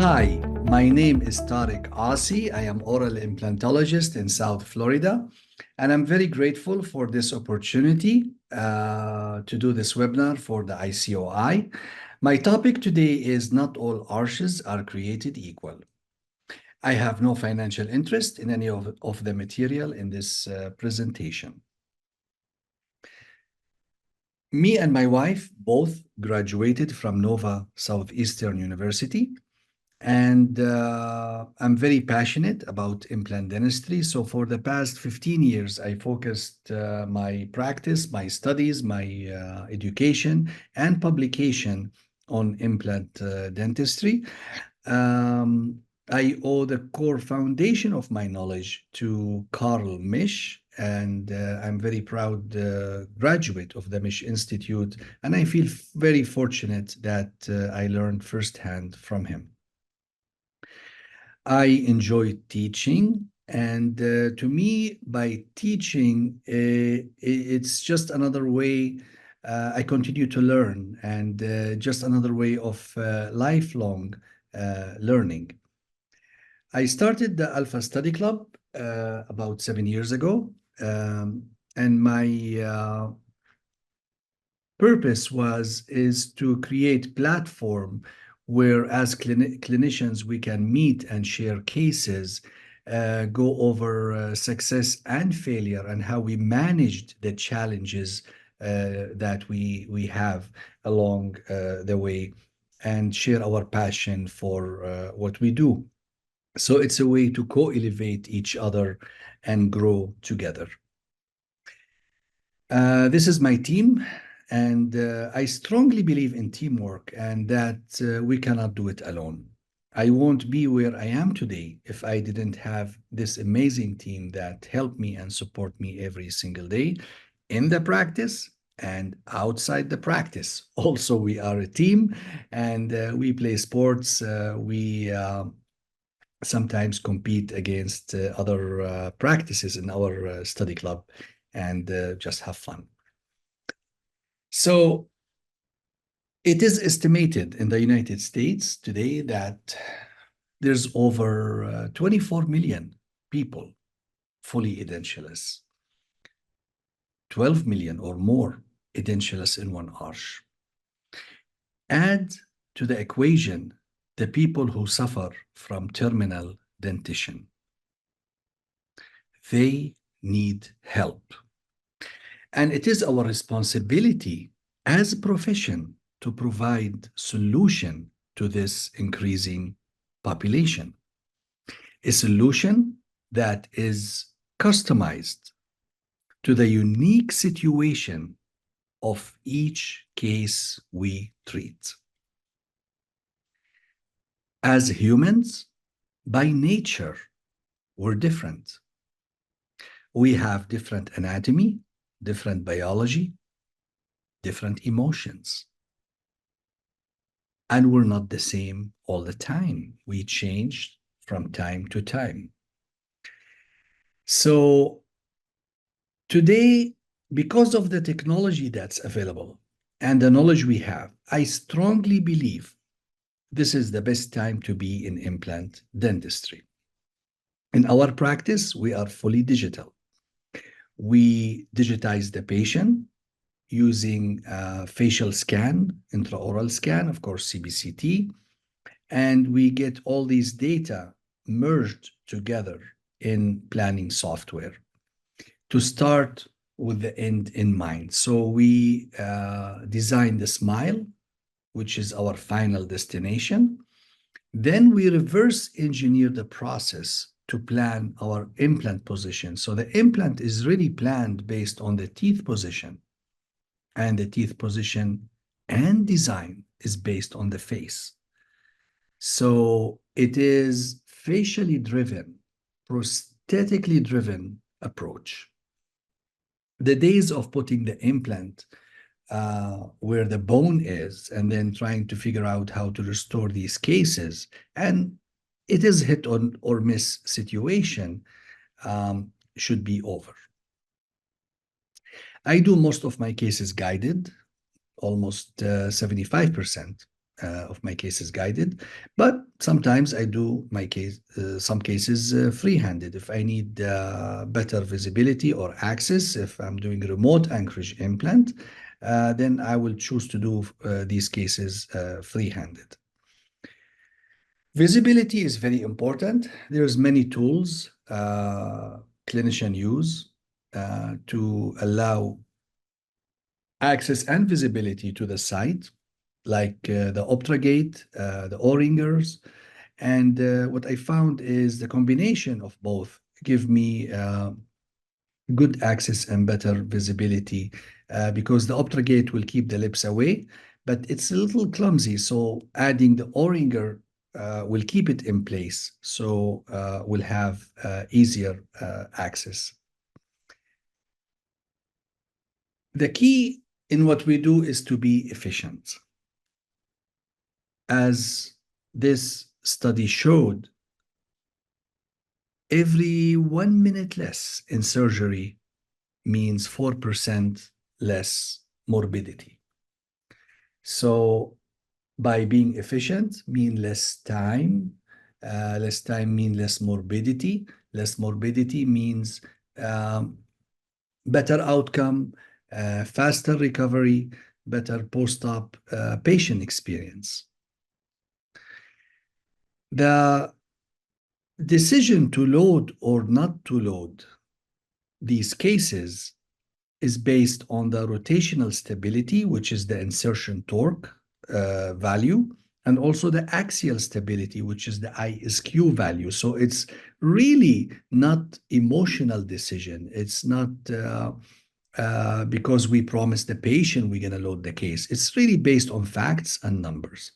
Hi, my name is Tarek Assi. I am oral implantologist in South Florida, and I'm very grateful for this opportunity to do this webinar for the ICOI. My topic today is not all arches are created equal. I have no financial interest in any of the material in this presentation. Me and my wife both graduated from Nova Southeastern University. And I'm very passionate about implant dentistry. So for the past 15 years, I focused my practice, my studies, my education, and publication on implant dentistry. I owe the core foundation of my knowledge to Carl Misch, and I'm very proud graduate of the Misch Institute, and I feel very fortunate that I learned firsthand from him. I enjoy teaching, and to me, by teaching, it's just another way I continue to learn, and just another way of lifelong learning. I started the Alpha Study Club about 7 years ago, and my purpose is to create platform where as clinicians we can meet and share cases, go over success and failure and how we managed the challenges that we have along the way, and share our passion for what we do. So it's a way to co-elevate each other and grow together. This is my team. And I strongly believe in teamwork and that we cannot do it alone. I won't be where I am today if I didn't have this amazing team that help me and support me every single day in the practice and outside the practice. Also, we are a team, and we play sports. We sometimes compete against other practices in our study club, and just have fun. So it is estimated in the United States today that there's over 24 million people fully edentulous, 12 million or more edentulous in one arch. Add to the equation the people who suffer from terminal dentition. They need help. And it is our responsibility as a profession to provide solution to this increasing population. A solution that is customized to the unique situation of each case we treat. As humans, by nature, we're different. We have different anatomy, different biology, different emotions. And we're not the same all the time. We change from time to time. So today, because of the technology that's available and the knowledge we have, I strongly believe this is the best time to be in implant dentistry. In our practice, we are fully digital. We digitize the patient using facial scan, intraoral scan, of course, CBCT, and we get all these data merged together in planning software to start with the end in mind. So we design the smile, which is our final destination. Then we reverse engineer the process to plan our implant position. So the implant is really planned based on the teeth position, and the teeth position and design is based on the face. So it is facially driven, prosthetically driven approach. The days of putting the implant where the bone is and then trying to figure out how to restore these cases, and it is hit on or miss situation, should be over. I do most of my cases guided, almost 75%. of my cases guided, but sometimes I do some cases free-handed. If I need better visibility or access, if I'm doing remote anchorage implant, then I will choose to do these cases free-handed. Visibility is very important. There's many tools clinicians use to allow access and visibility to the site, like the Optragate, the O-ringers. And what I found is the combination of both give me good access and better visibility because the Optragate will keep the lips away, but it's a little clumsy. So adding the O-ringer will keep it in place. So we'll have easier access. The key in what we do is to be efficient. As this study showed, every 1 minute less in surgery means 4% less morbidity. So by being efficient mean less time mean less morbidity. Less morbidity means better outcome, faster recovery, better post-op patient experience. The decision to load or not to load these cases is based on the rotational stability, which is the insertion torque value, and also the axial stability, which is the ISQ value. So it's really not emotional decision. It's not because we promised the patient we're going to load the case. It's really based on facts and numbers.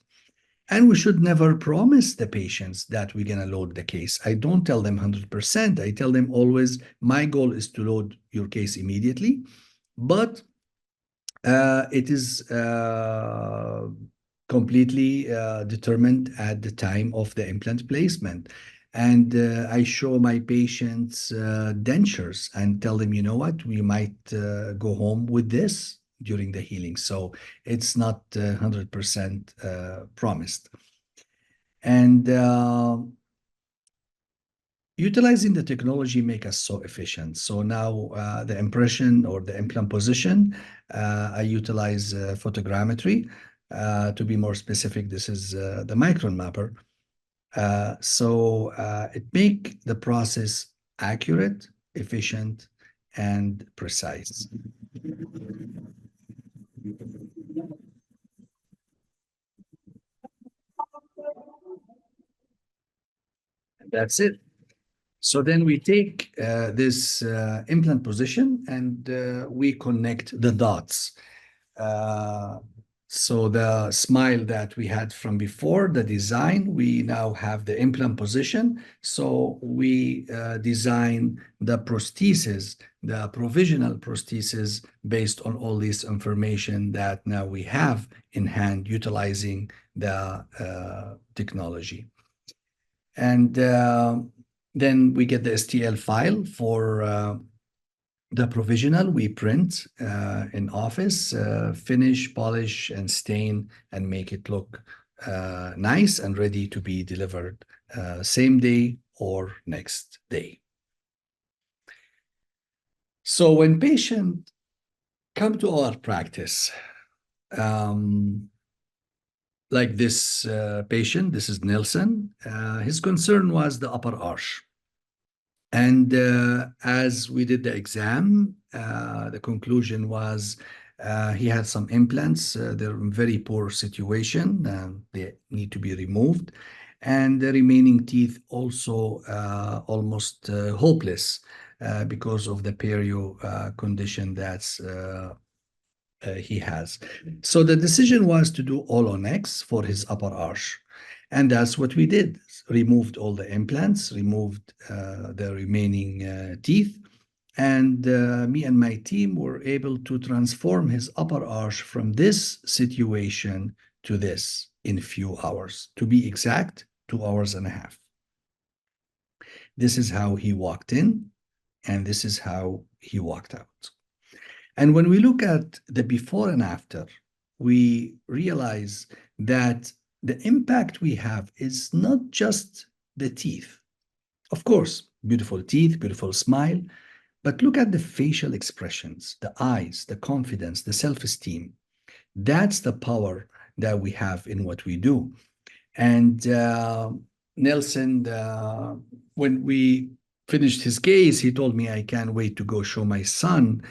And we should never promise the patients that we're going to load the case. I don't tell them 100%. I tell them always, my goal is to load your case immediately, but it is completely determined at the time of the implant placement. And I show my patients dentures and tell them, you know what, we might go home with this during the healing. So it's not 100% promised. And utilizing the technology make us so efficient. So now the impression or the implant position, I utilize photogrammetry. To be more specific, this is the micron mapper. So it make the process accurate, efficient, and precise. That's it. So then we take this implant position and we connect the dots. So the smile that we had from before, the design, we now have the implant position. So we design the prosthesis, the provisional prosthesis based on all this information that now we have in hand utilizing the technology. And then we get the STL file for the provisional. We print in office, finish, polish, and stain, and make it look nice and ready to be delivered same day or next day. So when patients come to our practice, like this patient, this is Nelson, his concern was the upper arch. And as we did the exam, the conclusion was he had some implants. They're in very poor situation. They need to be removed. And the remaining teeth also almost hopeless because of the perio condition that's he has. So the decision was to do all on X for his upper arch. And that's what we did. Removed all the implants, removed the remaining teeth. And me and my team were able to transform his upper arch from this situation to this in a few hours. To be exact, 2 hours and a half. This is how he walked in, and this is how he walked out. And when we look at the before and after, we realize that the impact we have is not just the teeth. Of course, beautiful teeth, beautiful smile, but look at the facial expressions, the eyes, the confidence, the self-esteem. That's the power that we have in what we do. And Nelson, when we finished his case, he told me, I can't wait to go show my son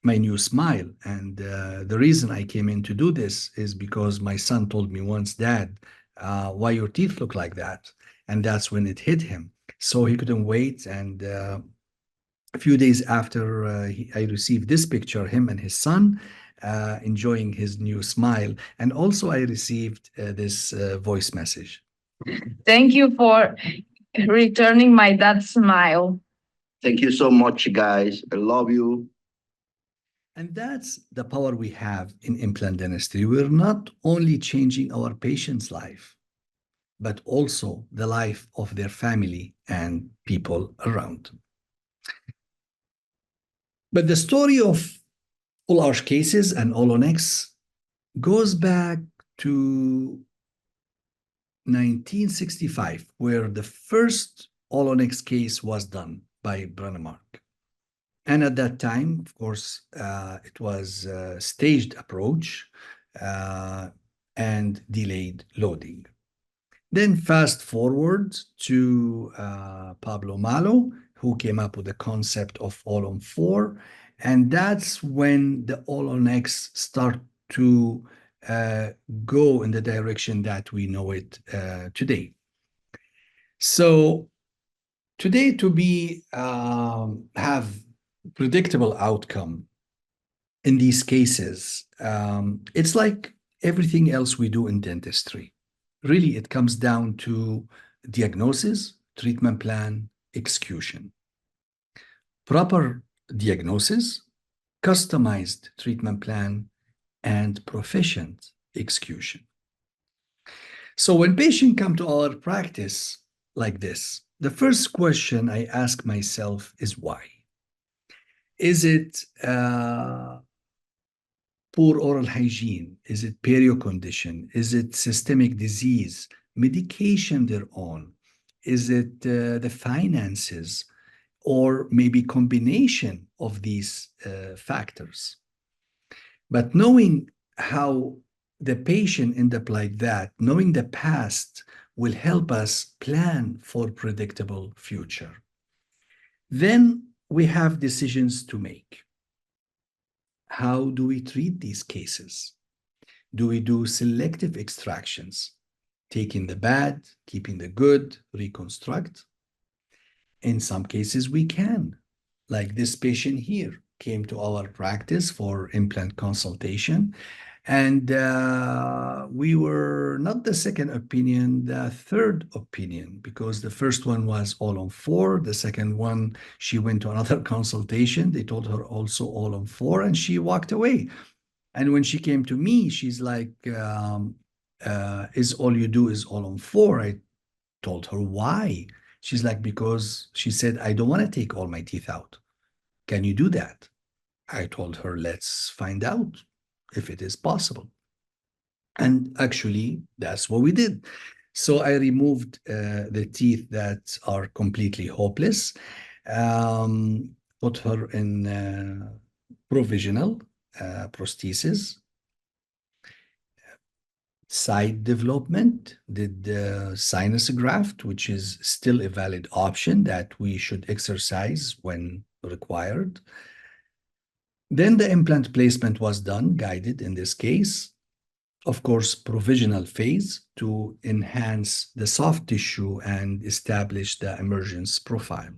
my new smile. And the reason I came in to do this is because my son told me once, Dad, why your teeth look like that? And that's when it hit him. So he couldn't wait. And a few days after I received this picture, him and his son enjoying his new smile. And also, I received this voice message. Thank you for returning my dad's smile. Thank you so much, guys. I love you. And that's the power we have in implant dentistry. We're not only changing our patient's life, but also the life of their family and people around. But the story of all arch cases and Olonex goes back to 1965, where the first Olonex case was done by Brannemark. And at that time, of course, it was a staged approach and delayed loading. Then fast forward to Pablo Malo, who came up with the concept of all on four. And that's when the all on X start to go in the direction that we know it today. So today, to be have predictable outcome in these cases, it's like everything else we do in dentistry. Really, it comes down to diagnosis, treatment plan, execution. Proper diagnosis, customized treatment plan, and proficient execution. So when patients come to our practice like this, the first question I ask myself is why? Is it poor oral hygiene? Is it perio condition? Is it systemic disease? Medication they're on? Is it the finances? Or maybe combination of these factors? But knowing how the patient end up like that, knowing the past will help us plan for predictable future. Then we have decisions to make. How do we treat these cases? Do we do selective extractions, taking the bad, keeping the good, reconstruct? In some cases, we can. Like this patient here came to our practice for implant consultation. And we were not the second opinion, the third opinion, because the first one was all on four. The second one, she went to another consultation. They told her also all on four, and she walked away. And when she came to me, she's like, is all you do is all on four? I told her why. She's like, because she said, I don't want to take all my teeth out. Can you do that? I told her, let's find out if it is possible. And actually, that's what we did. So I removed the teeth that are completely hopeless, put her in provisional prosthesis, side development, did the sinus graft, which is still a valid option that we should exercise when required. Then the implant placement was done, guided in this case. Of course, provisional phase to enhance the soft tissue and establish the emergence profile.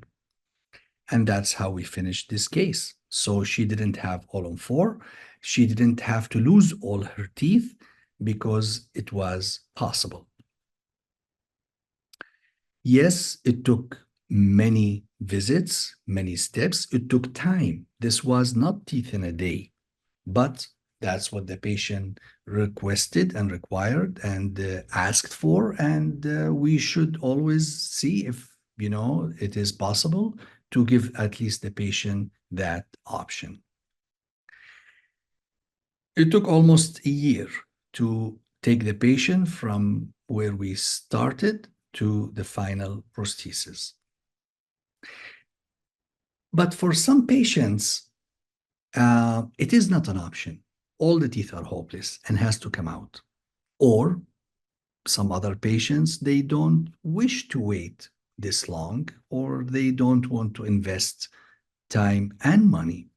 And that's how we finished this case. So she didn't have all on four. She didn't have to lose all her teeth because it was possible. Yes, it took many visits, many steps. It took time. This was not teeth in a day, but that's what the patient requested and required and asked for. And we should always see if, it is possible to give at least the patient that option. It took almost a year to take the patient from where we started to the final prosthesis. But for some patients, it is not an option. All the teeth are hopeless and has to come out. Or some other patients, they don't wish to wait this long, or they don't want to invest time and money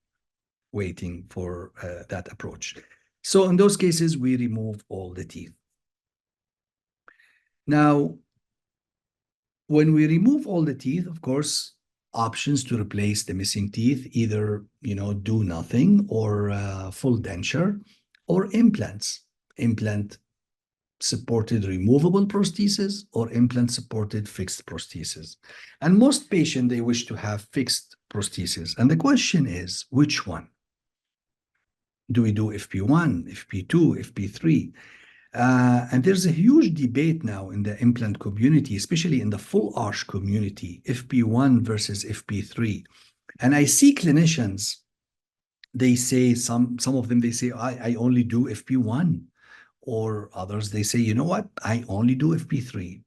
waiting for that approach. So in those cases, we remove all the teeth. Now, when we remove all the teeth, of course, options to replace the missing teeth, either, do nothing or full denture or implants, implant supported removable prosthesis or implant supported fixed prosthesis. And most patients, they wish to have fixed prosthesis. And the question is, which one? Do we do FP1, FP2, FP3? And there's a huge debate now in the implant community, especially in the full arch community, FP1 versus FP3. And I see clinicians, they say, some of them, they say, I only do FP1. Or others, they say, you know what, I only do FP3.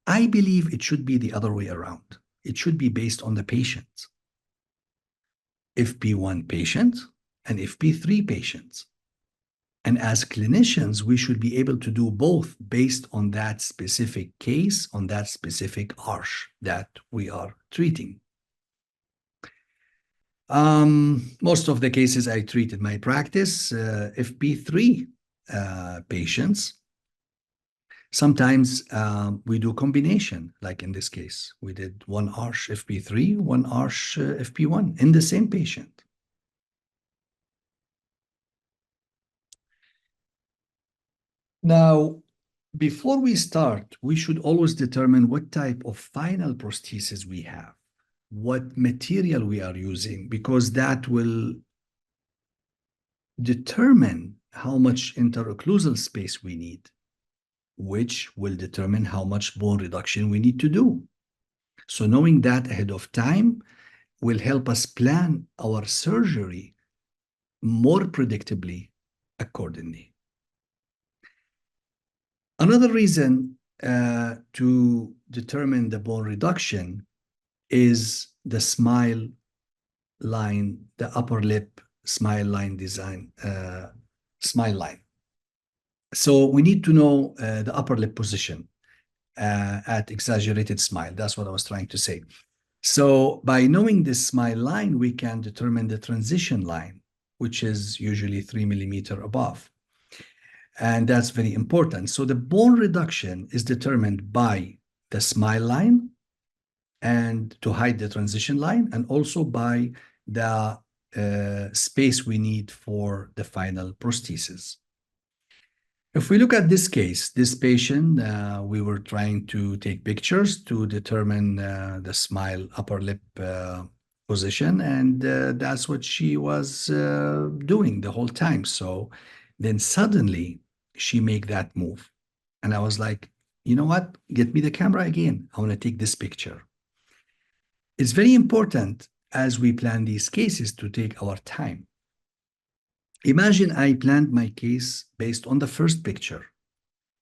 I believe it should be the other way around. It should be based on the patient. FP1 patient and FP3 patients. And as clinicians, we should be able to do both based on that specific case, on that specific arch that we are treating. Most of the cases I treat in my practice, FP3 patients. Sometimes we do combination, like in this case. We did one arch FP3, one arch FP1 in the same patient. Now, before we start, we should always determine what type of final prosthesis we have, what material we are using, because that will determine how much interocclusal space we need, which will determine how much bone reduction we need to do. So knowing that ahead of time will help us plan our surgery more predictably accordingly. Another reason to determine the bone reduction is the smile line, the upper lip smile line design, smile line. So we need to know the upper lip position at exaggerated smile. That's what I was trying to say. So by knowing this smile line, we can determine the transition line, which is usually 3 millimeters above. And that's very important. So the bone reduction is determined by the smile line and to hide the transition line, and also by the space we need for the final prosthesis. If we look at this case, this patient, we were trying to take pictures to determine the smile upper lip position, and that's what she was doing the whole time. So then suddenly she made that move. And I was like, you know what? Get me the camera again. I want to take this picture. It's very important as we plan these cases to take our time. Imagine I planned my case based on the first picture.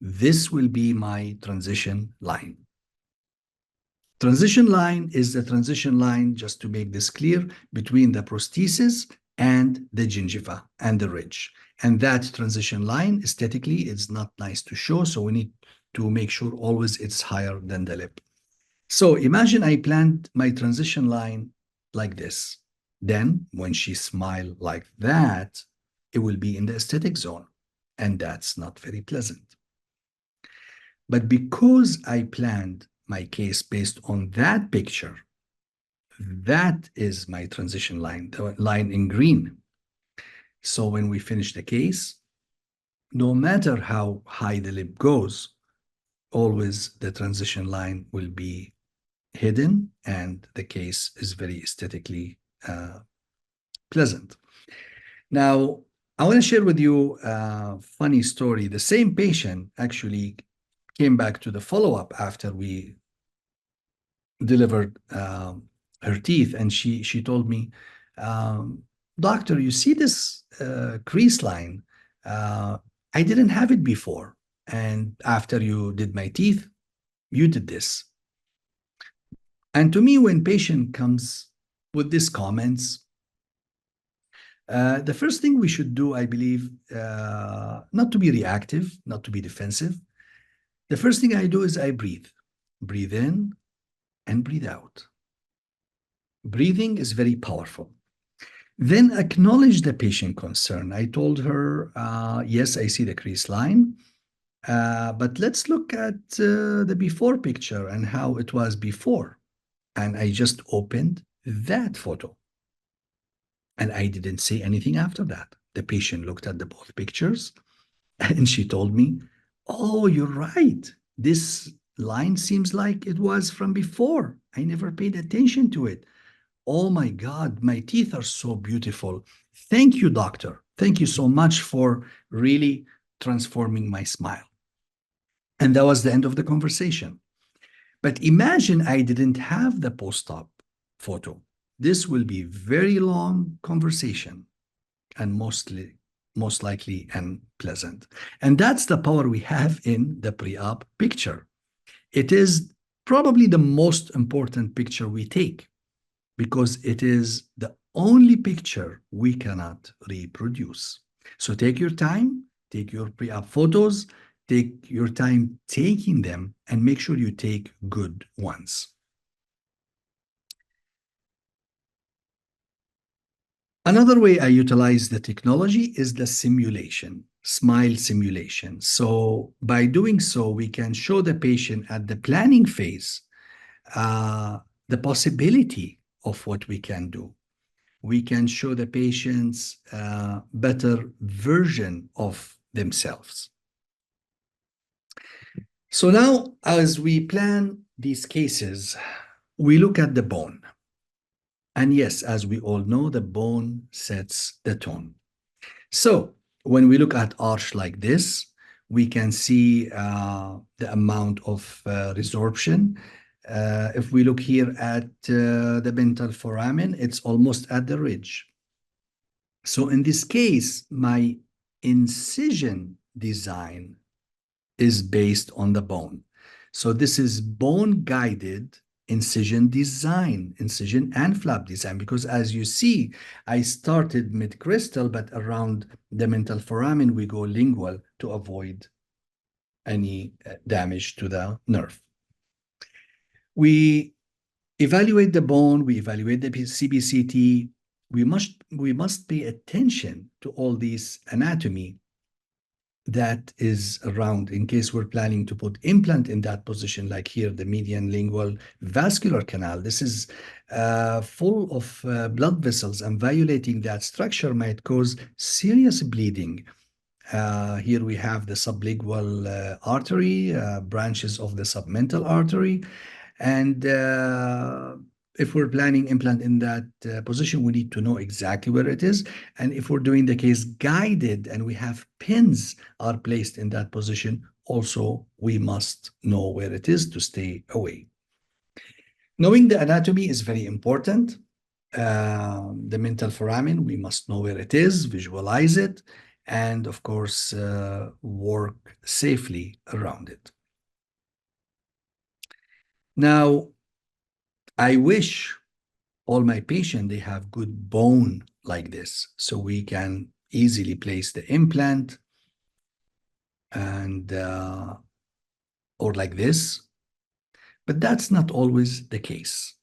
This will be my transition line. Transition line is the transition line, just to make this clear, between the prosthesis and the gingiva and the ridge. And that transition line, aesthetically, is not nice to show, so we need to make sure always it's higher than the lip. So imagine I planned my transition line like this. Then when she smiled like that, it will be in the aesthetic zone, and that's not very pleasant. But because I planned my case based on that picture, that is my transition line, the line in green. So when we finish the case, no matter how high the lip goes, always the transition line will be hidden, and the case is very aesthetically pleasant. Now, I want to share with you a funny story. The same patient actually came back to the follow-up after we delivered her teeth, and she told me, doctor, you see this crease line, I didn't have it before. And after you did my teeth, you did this. And to me, when patient comes with these comments, the first thing we should do, I believe, not to be reactive, not to be defensive. The first thing I do is I breathe. Breathe in and breathe out. Breathing is very powerful. Then acknowledge the patient concern. I told her, yes, I see the crease line, but let's look at the before picture and how it was before. And I just opened that photo. And I didn't say anything after that. The patient looked at the both pictures and she told me, oh, you're right. This line seems like it was from before. I never paid attention to it. Oh my God, my teeth are so beautiful. Thank you, doctor. Thank you so much for really transforming my smile. And that was the end of the conversation. But imagine I didn't have the post-op photo. This will be very long conversation and most likely unpleasant. And that's the power we have in the pre-op picture. It is probably the most important picture we take because it is the only picture we cannot reproduce. So take your time, take your pre-op photos, take your time taking them, and make sure you take good ones. Another way I utilize the technology is the simulation, smile simulation. So by doing so, we can show the patient at the planning phase the possibility of what we can do. We can show the patients a better version of themselves. So now, as we plan these cases, we look at the bone. And yes, as we all know, the bone sets the tone. So when we look at arch like this, we can see the amount of resorption. If we look here at the dental foramen, it's almost at the ridge. So in this case, my incision design is based on the bone. So this is bone-guided incision design, incision and flap design, because as you see, I started mid-cristal, but around the mental foramen, we go lingual to avoid any damage to the nerve. We evaluate the bone, we evaluate the CBCT. We must pay attention to all these anatomy that is around in case we're planning to put implant in that position, like here, the median lingual vascular canal. This is full of blood vessels, and violating that structure might cause serious bleeding. Here we have the sublingual artery, branches of the submental artery. And if we're planning implant in that position, we need to know exactly where it is. And if we're doing the case guided and we have pins are placed in that position, also we must know where it is to stay away. Knowing the anatomy is very important. The mental foramen, we must know where it is, visualize it, and of course, work safely around it. Now, I wish all my patients, they have good bone like this, so we can easily place the implant and or like this, but that's not always the case.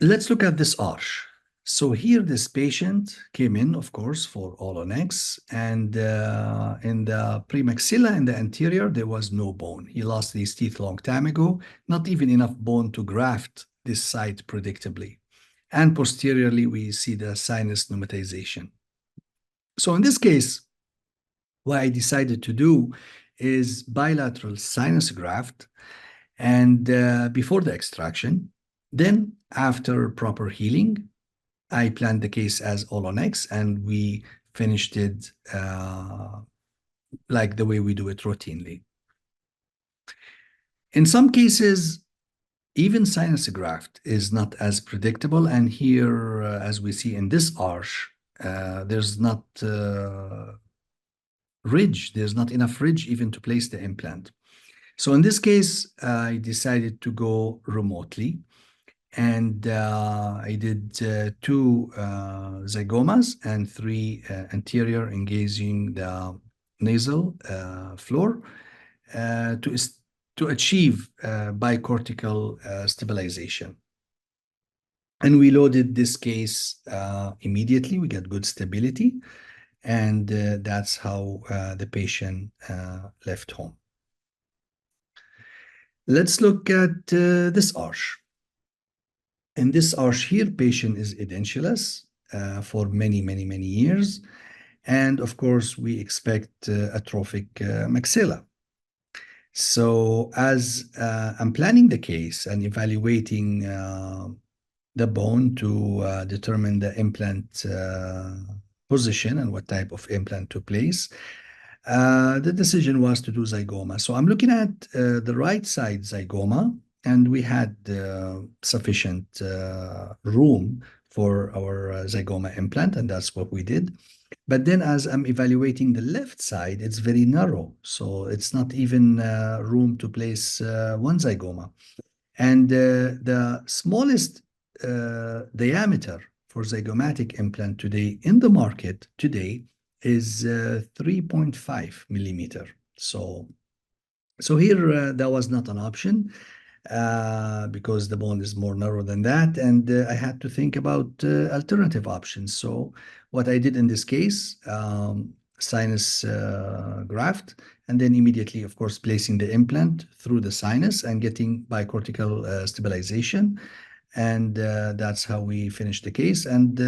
Let's look at this arch. So here, this patient came in, of course, for all on X, and in the premaxilla in the anterior, there was no bone. He lost these teeth long time ago, not even enough bone to graft this site predictably. And posteriorly, we see the sinus pneumatization. So in this case, what I decided to do is bilateral sinus graft, and before the extraction, then after proper healing, I planned the case as all on X, and we finished it like the way we do it routinely. In some cases, even sinus graft is not as predictable. And here, as we see in this arch, there's not ridge. There's not enough ridge even to place the implant. So in this case, I decided to go remotely. And I did two zygomas and three anterior engaging the nasal floor to achieve bicortical stabilization. And we loaded this case immediately. We got good stability. And that's how the patient left home. Let's look at this arch. In this arch here, patient is edentulous for many, many, many years. And of course, we expect atrophic maxilla. So as I'm planning the case and evaluating the bone to determine the implant position and what type of implant to place, the decision was to do zygoma. So I'm looking at the right side zygoma, and we had sufficient room for our zygoma implant, and that's what we did. But then as I'm evaluating the left side, it's very narrow. So it's not even room to place one zygoma. And the smallest diameter for zygomatic implant today in the market today is 3.5 millimeter. So here that was not an option because the bone is more narrow than that, and I had to think about alternative options. So what I did in this case, sinus graft, and then immediately, of course, placing the implant through the sinus and getting bicortical stabilization. And that's how we finished the case. And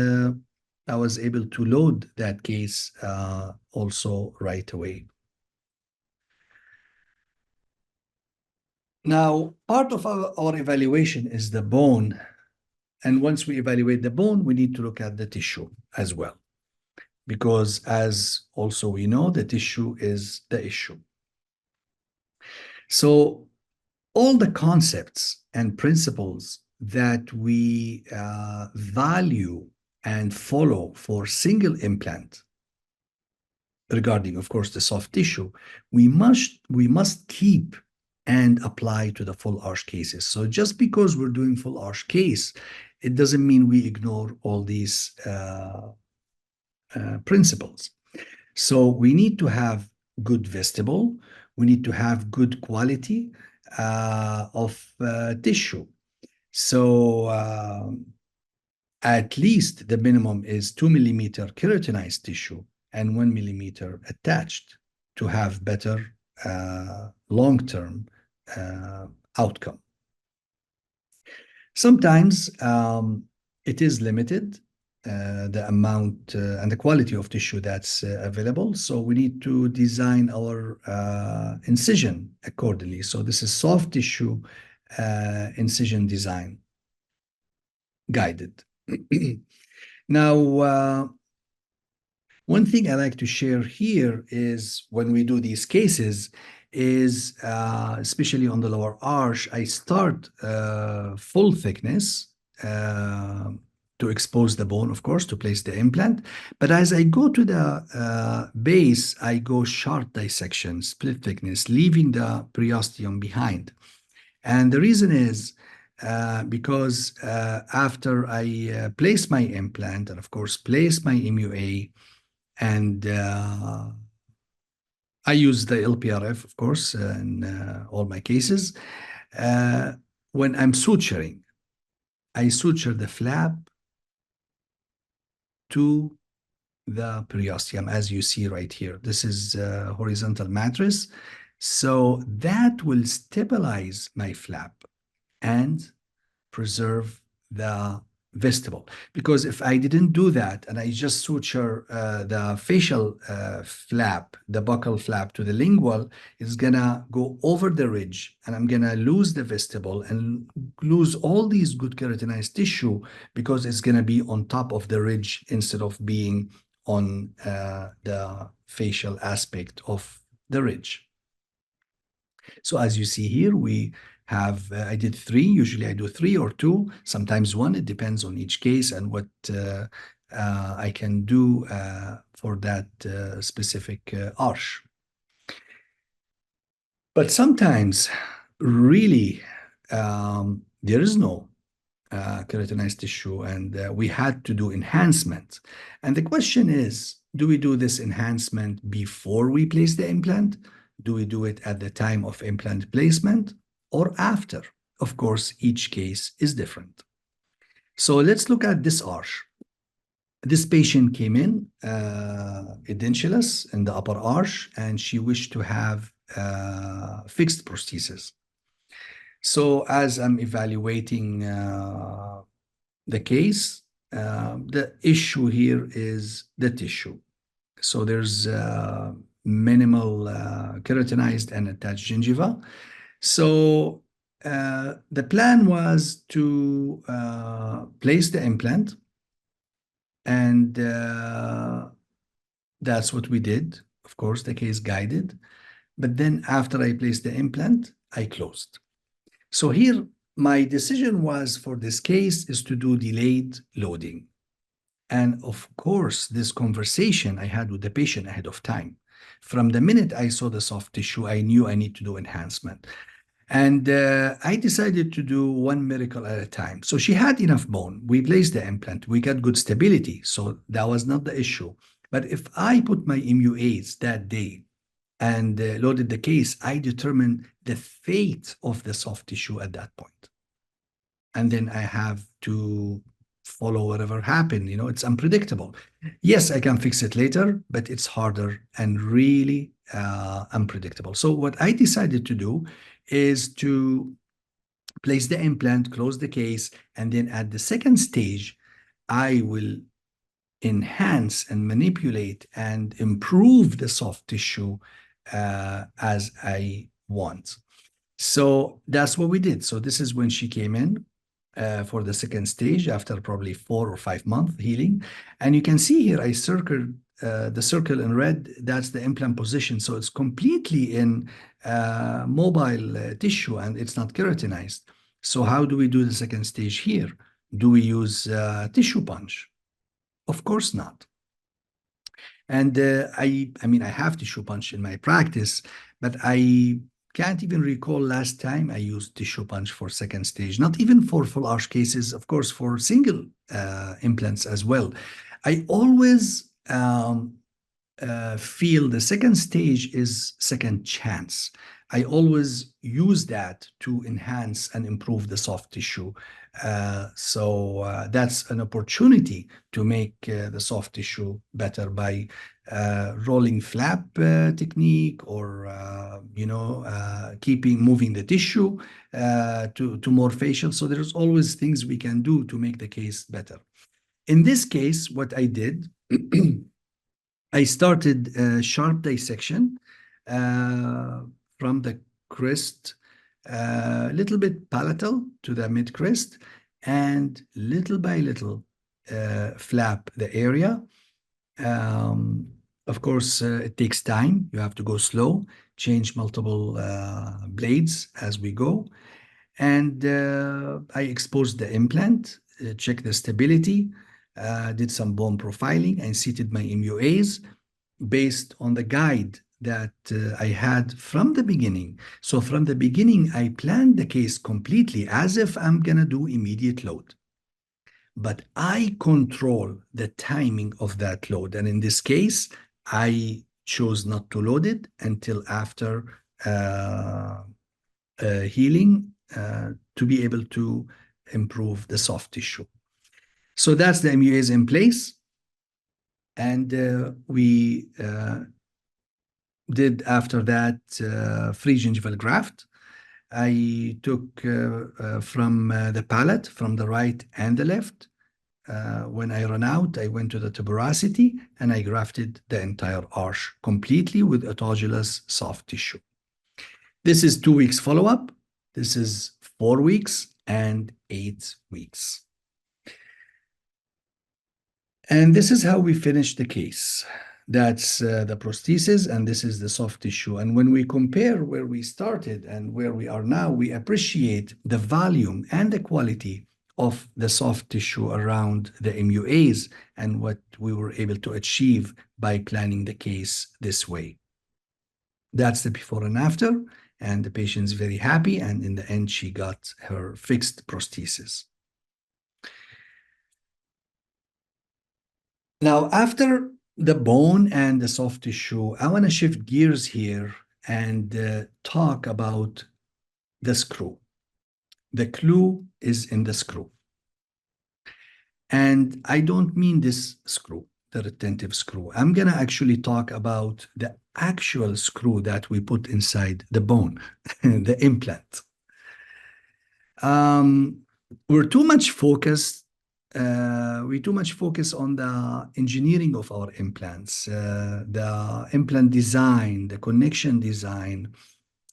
I was able to load that case also right away. Now, part of our evaluation is the bone. And once we evaluate the bone, we need to look at the tissue as well. Because as also we know, the tissue is the issue. So all the concepts and principles that we value and follow for single implant regarding, of course, the soft tissue, we must keep and apply to the full arch cases. So just because we're doing full arch case, it doesn't mean we ignore all these principles. So we need to have good vestibule. We need to have good quality of tissue. So at least the minimum is 2 millimeter keratinized tissue and 1 millimeter attached to have better long-term outcome. Sometimes it is limited, the amount and the quality of tissue that's available. So we need to design our incision accordingly. So this is soft tissue incision design guided. Now, one thing I like to share here is when we do these cases is, especially on the lower arch, I start full thickness to expose the bone, of course, to place the implant. But as I go to the base, I go short dissection, split thickness, leaving the periosteum behind. And the reason is because after I place my implant and, of course, place my MUA, and I use the LPRF, of course, in all my cases. When I'm suturing, I suture the flap to the periosteum, as you see right here. This is horizontal mattress. So that will stabilize my flap and preserve the vestibule. Because if I didn't do that and I just suture the facial flap, the buccal flap to the lingual, it's gonna go over the ridge and I'm gonna lose the vestibule and lose all these good keratinized tissue because it's gonna be on top of the ridge instead of being on the facial aspect of the ridge. So as you see here, we have, I did 3. Usually I do 3 or 2, sometimes 1. It depends on each case and what I can do for that specific arch. But sometimes, really, there is no keratinized tissue, and we had to do enhancement. And the question is, do we do this enhancement before we place the implant? Do we do it at the time of implant placement or after? Of course, each case is different. So let's look at this arch. This patient came in edentulous in the upper arch, and she wished to have fixed prosthesis. So as I'm evaluating the case, the issue here is the tissue. So there's minimal keratinized and attached gingiva. So the plan was to place the implant, and that's what we did. Of course, the case guided. But then after I placed the implant, I closed. So here, my decision was for this case is to do delayed loading. And of course, this conversation I had with the patient ahead of time. From the minute I saw the soft tissue, I knew I need to do enhancement. And I decided to do one miracle at a time. So she had enough bone. We placed the implant. We got good stability. So that was not the issue. But if I put my MUAs that day and loaded the case, I determined the fate of the soft tissue at that point. And then I have to follow whatever happened. You know, it's unpredictable. Yes, I can fix it later, but it's harder and really unpredictable. So what I decided to do is to place the implant, close the case, and then at the second stage, I will enhance and manipulate and improve the soft tissue as I want. So that's what we did. So this is when she came in for the second stage after probably 4 or 5 months healing. And you can see here, I circled the circle in red, that's the implant position. So it's completely in mobile tissue and it's not keratinized. So how do we do the second stage here? Do we use tissue punch? Of course not. And I mean, I have tissue punch in my practice, but I can't even recall last time I used tissue punch for second stage, not even for full arch cases, of course, for single implants as well. I always feel the second stage is second chance. I always use that to enhance and improve the soft tissue. So that's an opportunity to make the soft tissue better by rolling flap technique, or moving the tissue to more facial. So there's always things we can do to make the case better. In this case, what I did, I started sharp dissection from the crest, little bit palatal to the mid crest, and little by little flap the area. Of course, it takes time. You have to go slow, change multiple blades as we go. And I exposed the implant, checked the stability, did some bone profiling, and seated my MUAs based on the guide that I had from the beginning. So from the beginning, I planned the case completely as if I'm going to do immediate load. But I control the timing of that load. And in this case, I chose not to load it until after healing to be able to improve the soft tissue. So that's the MUAs in place. And we did after that free gingival graft. I took from the palate, from the right and the left. When I ran out, I went to the tuberosity and I grafted the entire arch completely with autologous soft tissue. This is 2 weeks follow-up. This is 4 weeks and 8 weeks. And this is how we finished the case. That's the prosthesis, and this is the soft tissue. And when we compare where we started and where we are now, we appreciate the volume and the quality of the soft tissue around the MUAs and what we were able to achieve by planning the case this way. That's the before and after, and the patient's very happy, and in the end, she got her fixed prosthesis. Now, after the bone and the soft tissue, I want to shift gears here and talk about the screw. The clue is in the screw. And I don't mean this screw, the retentive screw. I'm going to actually talk about the actual screw that we put inside the bone, the implant. We're too much focused we too much focus on the engineering of our implants, the implant design, the connection design,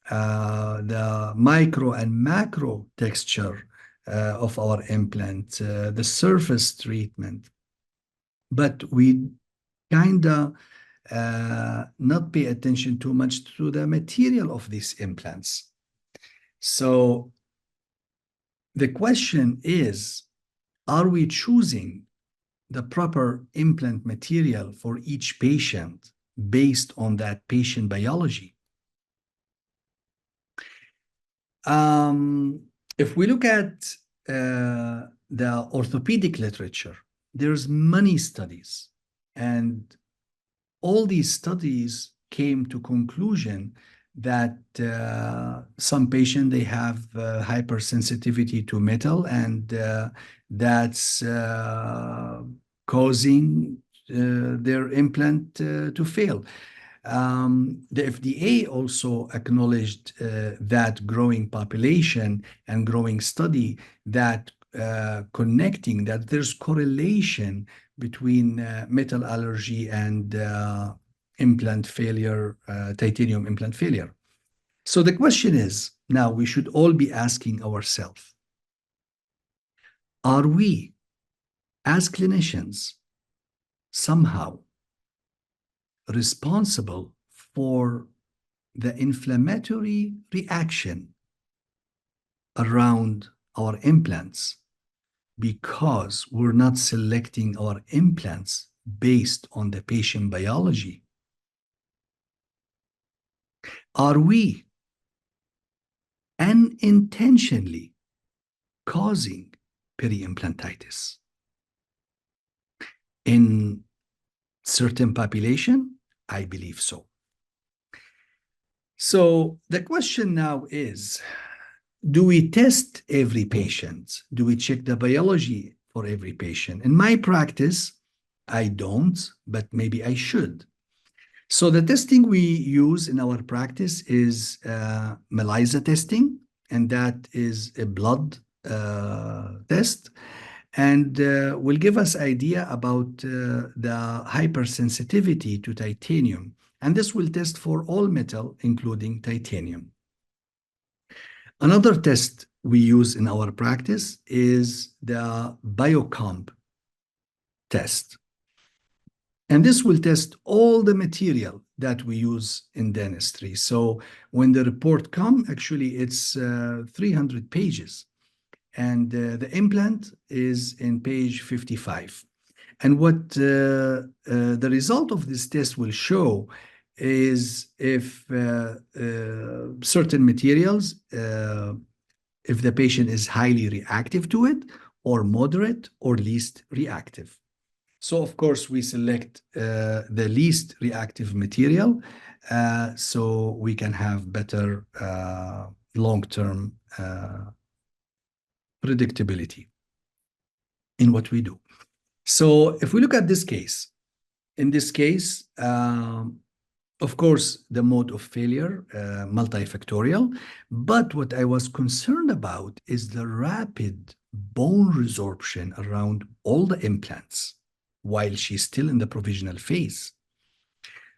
the micro and macro texture of our implant, the surface treatment. But we kind of not pay attention too much to the material of these implants. So the question is, are we choosing the proper implant material for each patient based on that patient biology? If we look at the orthopedic literature, there's many studies, and all these studies came to conclusion that some patients, they have hypersensitivity to metal, and that's causing their implant to fail. The FDA also acknowledged that growing population and growing study that connecting that there's correlation between metal allergy and implant failure, titanium implant failure. So the question is, now we should all be asking ourselves, are we, as clinicians, somehow responsible for the inflammatory reaction around our implants because we're not selecting our implants based on the patient biology? Are we unintentionally causing periimplantitis in certain population? I believe so. So the question now is, do we test every patient? Do we check the biology for every patient? In my practice, I don't, but maybe I should. So the testing we use in our practice is ELISA testing, and that is a blood test, and will give us idea about the hypersensitivity to titanium. And this will test for all metal, including titanium. Another test we use in our practice is the biocomp test. And this will test all the material that we use in dentistry. So when the report comes, actually it's 300 pages. And the implant is in page 55. And what the result of this test will show is if certain materials, if the patient is highly reactive to it, or moderate, or least reactive. So, of course, we select the least reactive material so we can have better long-term predictability in what we do. So if we look at this case, in this case, of course, the mode of failure, multifactorial, but what I was concerned about is the rapid bone resorption around all the implants while she's still in the provisional phase.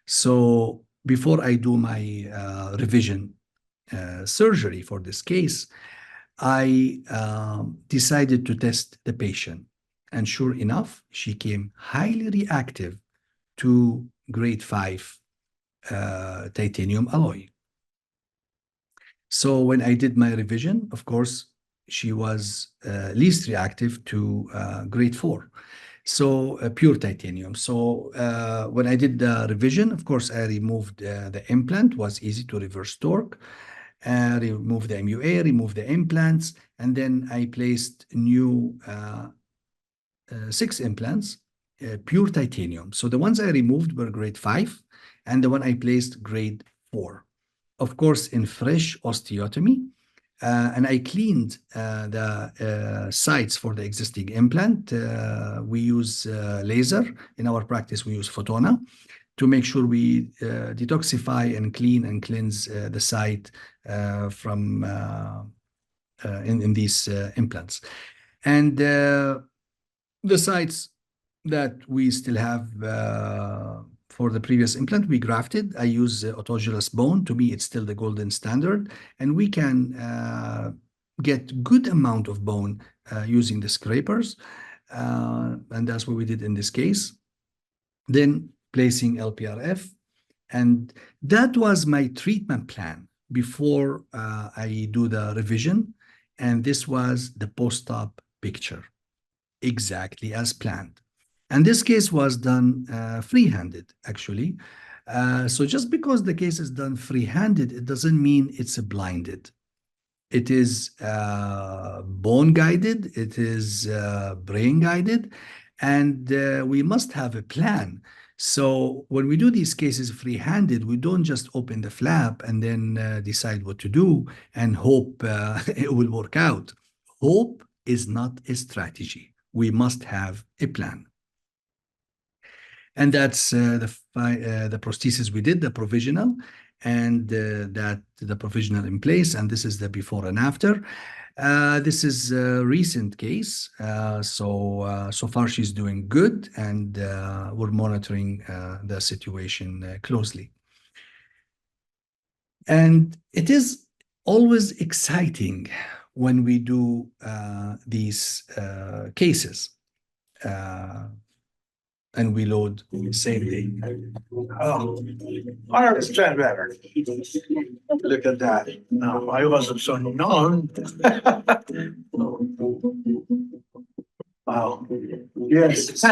So before I do my revision surgery for this case, I decided to test the patient. And sure enough, she came highly reactive to grade 5 titanium alloy. So when I did my revision, of course, she was least reactive to grade 4. So pure titanium. So when I did the revision, of course, I removed the implant, was easy to reverse torque, remove the MUA, remove the implants, and then I placed new 6 implants, pure titanium. So the ones I removed were grade 5, and the one I placed grade 4. Of course, in fresh osteotomy, and I cleaned the sites for the existing implant. We use laser. In our practice, we use photona to make sure we detoxify and clean and cleanse the site from in these implants. And the sites that we still have for the previous implant, we grafted. I use autologous bone. To me, it's still the golden standard. And we can get good amount of bone using the scrapers. And that's what we did in this case. Then placing LPRF. And that was my treatment plan before I do the revision. And this was the post-op picture, exactly as planned. And this case was done free-handed, actually. So just because the case is done free-handed, it doesn't mean it's blinded. It is bone-guided, it is brain-guided, and we must have a plan. So when we do these cases free-handed, we don't just open the flap and then decide what to do and hope it will work out. Hope is not a strategy. We must have a plan. And that's the prosthesis we did, the provisional, and that the provisional in place. And this is the before and after. This is a recent case. So far she's doing good, and we're monitoring the situation closely. And it is always exciting when we do these cases. And we load the same day. Oh, 100% better. Look at that. No, I wasn't so known. Wow. Yes.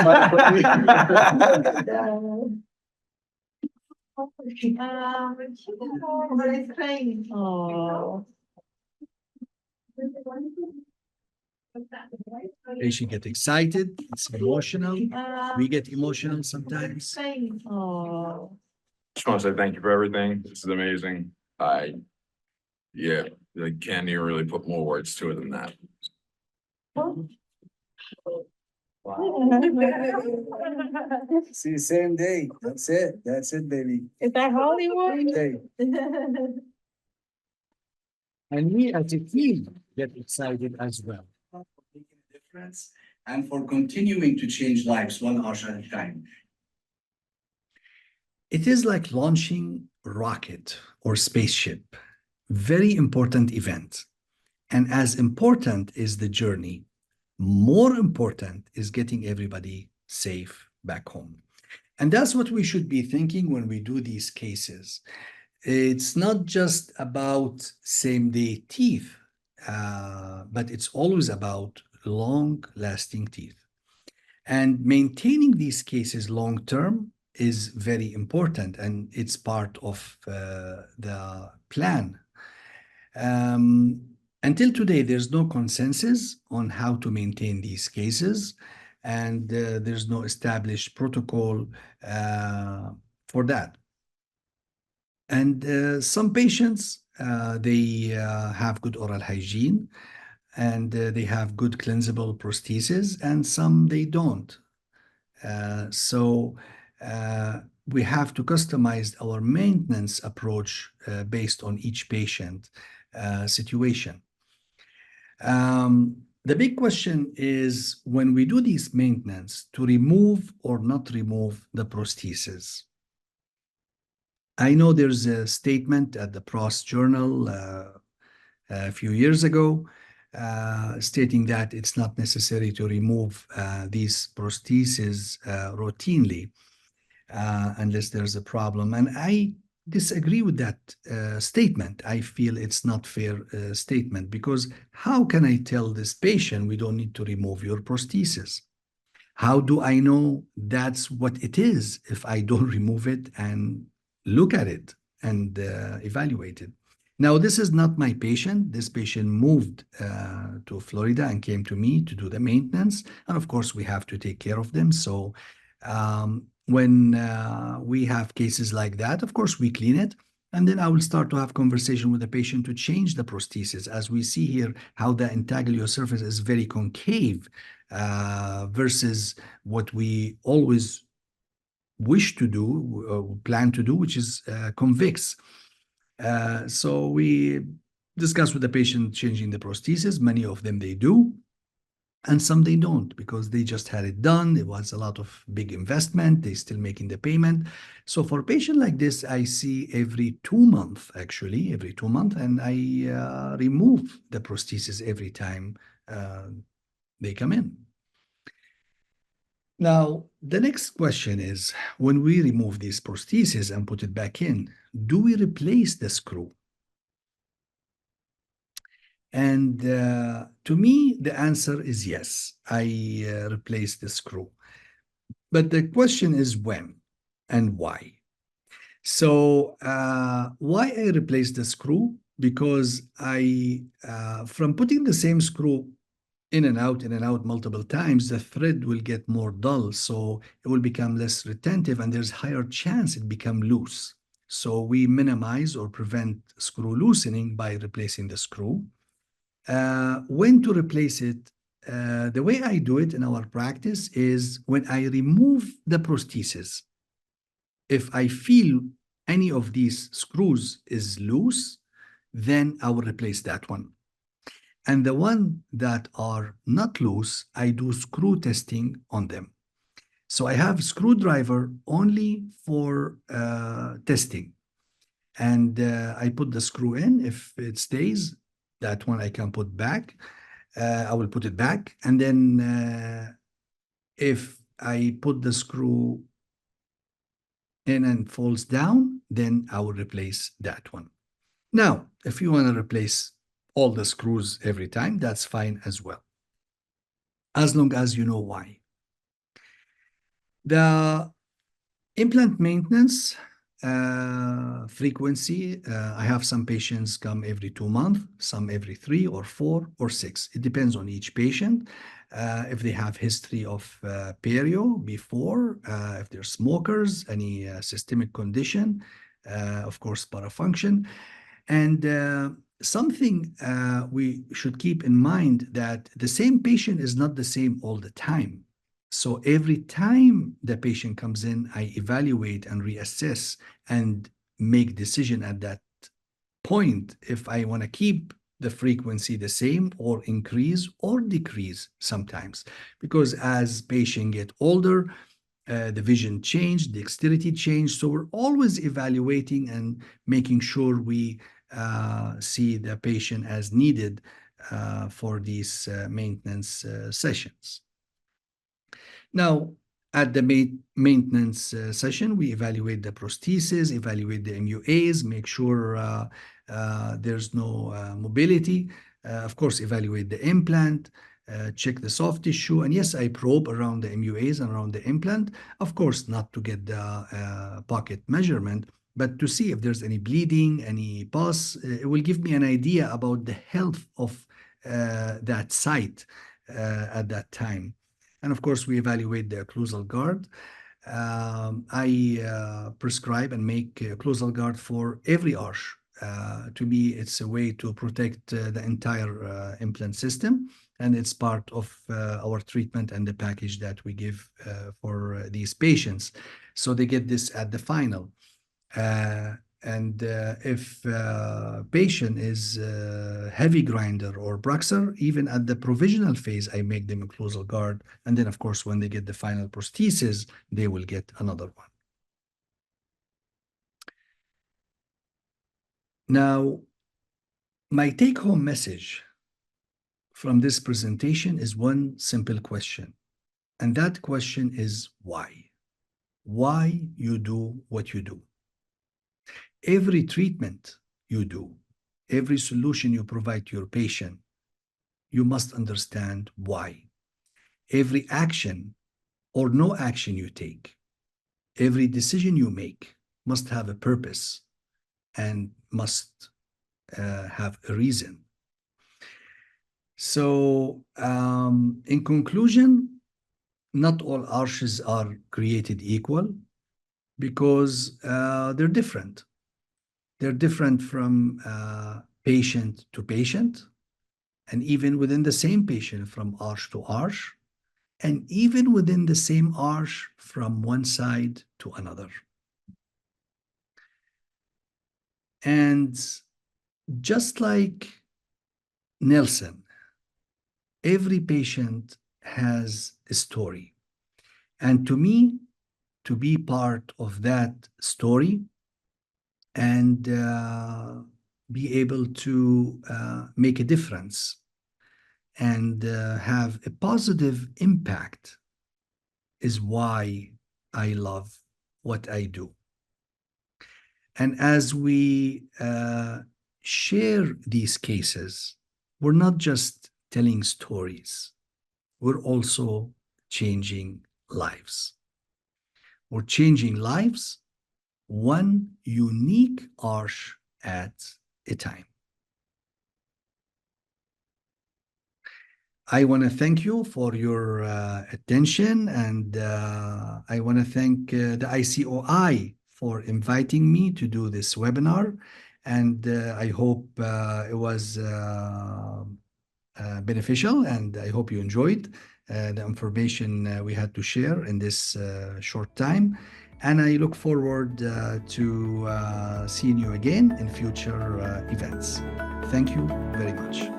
Oh. Patient get excited, it's emotional. We get emotional sometimes. Oh. Just want to say thank you for everything. This is amazing. Yeah, I can't even really put more words to it than that. See you same day. That's it. That's it, baby. Is that Hollywood? Same day. And we as a team get excited as well. For making a difference and for continuing to change lives one arch at a time. It is like launching a rocket or spaceship. Very important event. And as important is the journey, more important is getting everybody safe back home. And that's what we should be thinking when we do these cases. It's not just about same-day teeth, but it's always about long-lasting teeth. And maintaining these cases long-term is very important, and it's part of the plan. Until today, there's no consensus on how to maintain these cases, and there's no established protocol for that. And some patients, they have good oral hygiene, and they have good cleansable prosthesis, and some they don't. So we have to customize our maintenance approach based on each patient situation. The big question is when we do these maintenance to remove or not remove the prosthesis. I know there's a statement at the PROS journal a few years ago stating that it's not necessary to remove these prostheses routinely. unless there's a problem. And I disagree with that statement. I feel it's not fair statement, because how can I tell this patient we don't need to remove your prosthesis? How do I know that's what it is if I don't remove it and look at it and evaluate it? Now, this is not my patient. This patient moved to Florida and came to me to do the maintenance. And of course, we have to take care of them. So when we have cases like that, of course, we clean it. And then I will start to have conversation with the patient to change the prosthesis. As we see here, how the intaglio surface is very concave versus what we always wish to do, plan to do, which is convex. So we discuss with the patient changing the prosthesis. Many of them they do, and some they don't, because they just had it done. It was a lot of big investment. They still making the payment. So for a patient like this, I see every 2 months, actually, every 2 months, and I remove the prosthesis every time they come in. Now, the next question is, when we remove these prostheses and put it back in, do we replace the screw? And to me, the answer is yes, I replace the screw. But the question is when and why? So why I replace the screw? Because from putting the same screw in and out multiple times, the thread will get more dull, so it will become less retentive, and there's higher chance it become loose. So we minimize or prevent screw loosening by replacing the screw. When to replace it? The way I do it in our practice is when I remove the prosthesis. If I feel any of these screws is loose, then I will replace that one. And the one that are not loose, I do screw testing on them. So I have screwdriver only for testing. And I put the screw in. If it stays, that one I can put back. I will put it back. And then if I put the screw in and falls down, then I will replace that one. Now, if you want to replace all the screws every time, that's fine as well, as long as you know why. The implant maintenance frequency, I have some patients come every 2 months, some every 3 or 4 or 6. It depends on each patient. If they have history of perio before, if they're smokers, any systemic condition, of course, parafunction. And something we should keep in mind, that the same patient is not the same all the time. So every time the patient comes in, I evaluate and reassess and make decision at that point if I want to keep the frequency the same or increase or decrease sometimes. Because as patients get older, the vision changed, dexterity changed. So we're always evaluating and making sure we see the patient as needed for these maintenance sessions. Now, at the maintenance session, we evaluate the prosthesis, evaluate the MUAs, make sure there's no mobility. Of course, evaluate the implant, check the soft tissue. And yes, I probe around the MUAs and around the implant. Of course, not to get the pocket measurement, but to see if there's any bleeding, any pus. It will give me an idea about the health of that site at that time. And of course, we evaluate the occlusal guard. I prescribe and make occlusal guard for every arch. To me, it's a way to protect the entire implant system, and it's part of our treatment and the package that we give for these patients. So they get this at the final. And if patient is heavy grinder or bruxer, even at the provisional phase, I make them occlusal guard. And then, of course, when they get the final prosthesis, they will get another one. Now, my take-home message from this presentation is one simple question. And that question is why? why you do what you do. Every treatment you do, every solution you provide to your patient, you must understand why. Every action or no action you take, every decision you make must have a purpose and must have a reason. So, in conclusion, not all arches are created equal because they're different. They're different from patient to patient, and even within the same patient from arch to arch, and even within the same arch from one side to another. And just like Nelson, every patient has a story. And to me, to be part of that story and be able to make a difference and have a positive impact is why I love what I do. And as we share these cases, we're not just telling stories, we're also changing lives. We're changing lives one unique arch at a time. I want to thank you for your attention, and I want to thank the ICOI for inviting me to do this webinar, and I hope it was beneficial, and I hope you enjoyed the information we had to share in this short time. And I look forward to seeing you again in future events. Thank you very much.